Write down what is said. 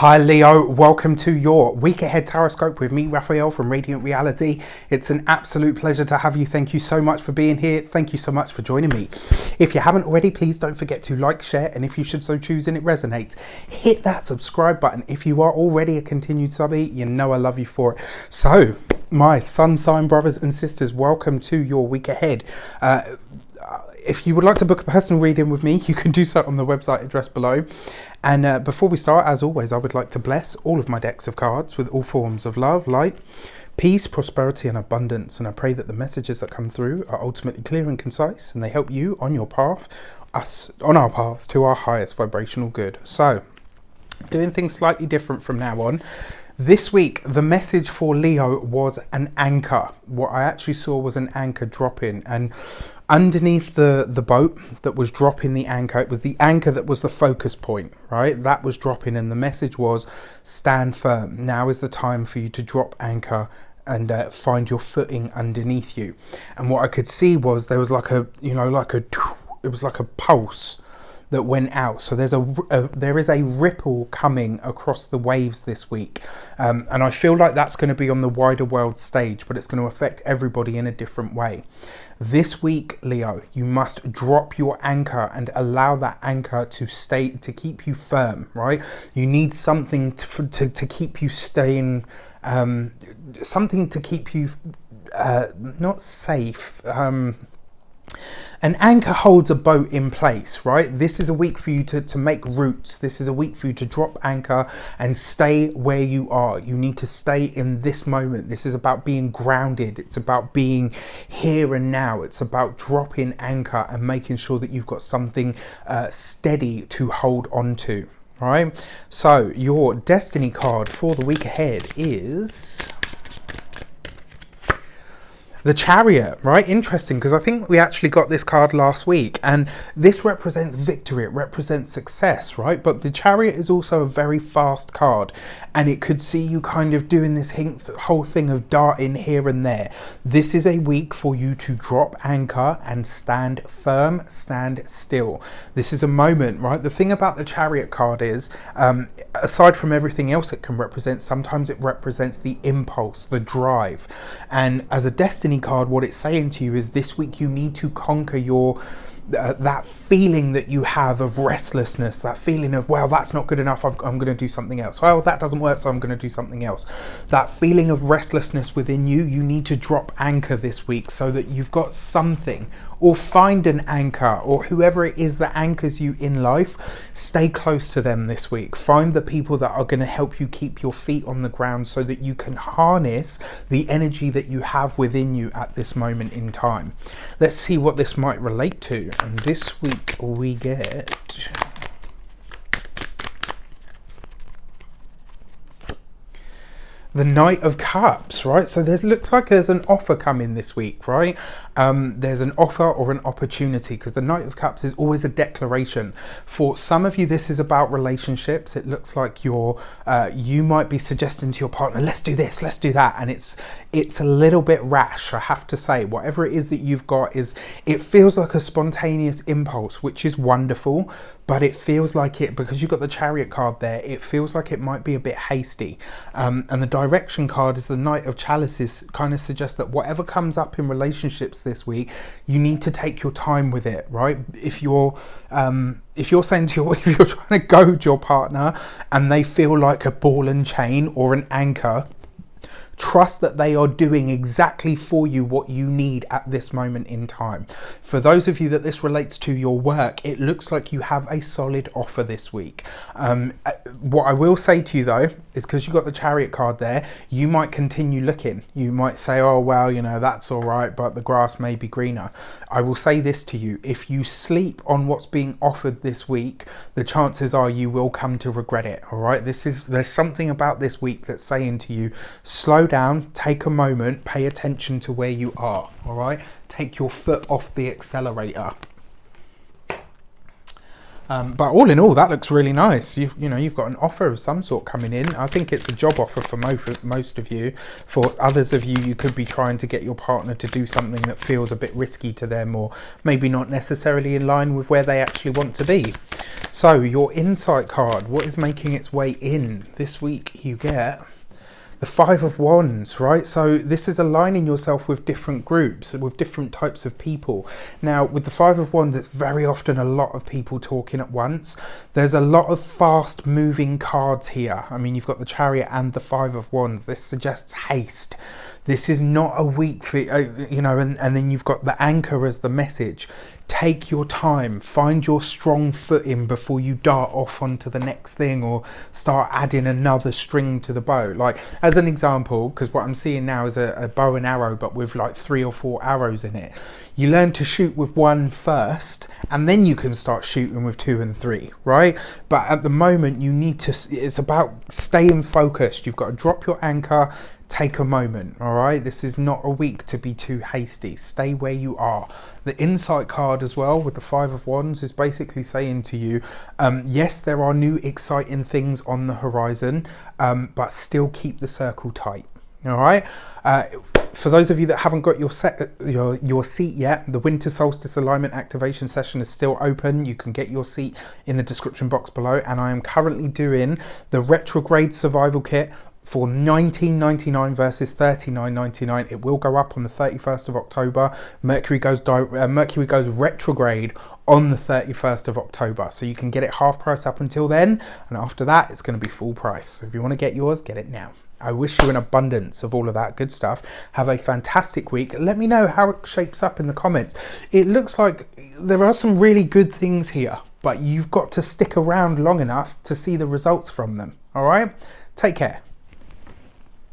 Hi Leo, welcome to your week ahead taroscope with me, Raphael from Reydiant Reality. It's an absolute pleasure to have you. Thank you so much for being here. Thank you so much for joining me. If you haven't already, please don't forget to like, share, and if you should so choose and it resonates, hit that subscribe button. If you are already a continued subby, you know I love you for it. So, my sun sign brothers and sisters, welcome to your week ahead. If you would like to book a personal reading with me, you can do so on the website address below. And before we start, as always, I would like to bless all of my decks of cards with all forms of love, light, peace, prosperity, and abundance. And I pray that the messages that come through are ultimately clear and concise, and they help you on your path, us on our paths to our highest vibrational good. So, doing things slightly different from now on. This week, the message for Leo was an anchor. What I actually saw was an anchor dropping, and underneath the boat that was dropping the anchor, it was the anchor that was the focus point, right? That was dropping, and the message was stand firm. Now is the time for you to drop anchor and find your footing underneath you. And what I could see was there was like a, it was like a pulse that went out. So there is a ripple coming across the waves this week, and I feel like that's going to be on the wider world stage, but it's going to affect everybody in a different way. This week, Leo, you must drop your anchor and allow that anchor to keep you firm, right? You need something to keep you staying, something to keep you not safe. An anchor holds a boat in place, right? This is a week for you to make roots. This is a week for you to drop anchor and stay where you are. You need to stay in this moment. This is about being grounded. It's about being here and now. It's about dropping anchor and making sure that you've got something steady to hold on to, right? So your destiny card for the week ahead is the Chariot, right? Interesting, because I think we actually got this card last week, and this represents victory, it represents success, right? But the Chariot is also a very fast card, and it could see you kind of doing this whole thing of darting here and there. This is a week for you to drop anchor and stand firm, stand still. This is a moment, right? The thing about the Chariot card is, aside from everything else it can represent, sometimes it represents the impulse, the drive. And as a destiny card, what it's saying to you is this week you need to conquer your that feeling that you have of restlessness, that feeling of, well, that's not good enough, I'm going to do something else. Well, that doesn't work, so I'm going to do something else. That feeling of restlessness within you, you need to drop anchor this week so that you've got something, or find an anchor, or whoever it is that anchors you in life, stay close to them this week. Find the people that are going to help you keep your feet on the ground so that you can harness the energy that you have within you at this moment in time. Let's see what this might relate to. And this week we get the Knight of Cups, right? So looks like there's an offer coming this week, right? There's an offer or an opportunity, because the Knight of Cups is always a declaration. For some of you, this is about relationships. It looks like you might be suggesting to your partner, let's do this, let's do that. And it's a little bit rash, I have to say. Whatever it is that you've got it feels like a spontaneous impulse, which is wonderful, but it feels like because you've got the Chariot card there, it feels like it might be a bit hasty. And the direction card is the Knight of Chalices, kind of suggests that whatever comes up in relationships this week, you need to take your time with it, right? If you're saying to if you're trying to goad your partner and they feel like a ball and chain or an anchor, trust that they are doing exactly for you what you need at this moment in time. For those of you that this relates to your work, it looks like you have a solid offer this week. What I will say to you though, is because you've got the Chariot card there, you might continue looking. You might say, oh, well, that's all right, but the grass may be greener. I will say this to you, if you sleep on what's being offered this week, the chances are you will come to regret it, all right? There's something about this week that's saying to you, slow down, take a moment, pay attention to where you are, all right? Take your foot off the accelerator. But all in all, that looks really nice. You've got an offer of some sort coming in. I think it's a job offer for most of you. For others of you, you could be trying to get your partner to do something that feels a bit risky to them, or maybe not necessarily in line with where they actually want to be. So your insight card, what is making its way in this week? You get the Five of Wands, right? So this is aligning yourself with different groups, with different types of people. Now, with the Five of Wands, it's very often a lot of people talking at once. There's a lot of fast moving cards here. I mean, you've got the Chariot and the Five of Wands. This suggests haste. This is not a week for, and then you've got the anchor as the message. Take your time, find your strong footing before you dart off onto the next thing or start adding another string to the bow. Like, as an example, because what I'm seeing now is a bow and arrow, but with like 3 or 4 arrows in it. You learn to shoot with one first, and then you can start shooting with 2 and 3, right? But at the moment, it's about staying focused. You've got to drop your anchor, take a moment, all right? This is not a week to be too hasty. Stay where you are. The insight card as well with the Five of Wands is basically saying to you, yes, there are new exciting things on the horizon, but still keep the circle tight, all right? For those of you that haven't got your seat yet, the Winter Solstice Alignment Activation Session is still open. You can get your seat in the description box below, and I am currently doing the Retrograde Survival Kit for $19.99 versus $39.99. It will go up on the 31st of October. Mercury goes retrograde on the 31st of October. So you can get it half price up until then. And after that, it's going to be full price. So if you want to get yours, get it now. I wish you an abundance of all of that good stuff. Have a fantastic week. Let me know how it shapes up in the comments. It looks like there are some really good things here, but you've got to stick around long enough to see the results from them. All right? Take care.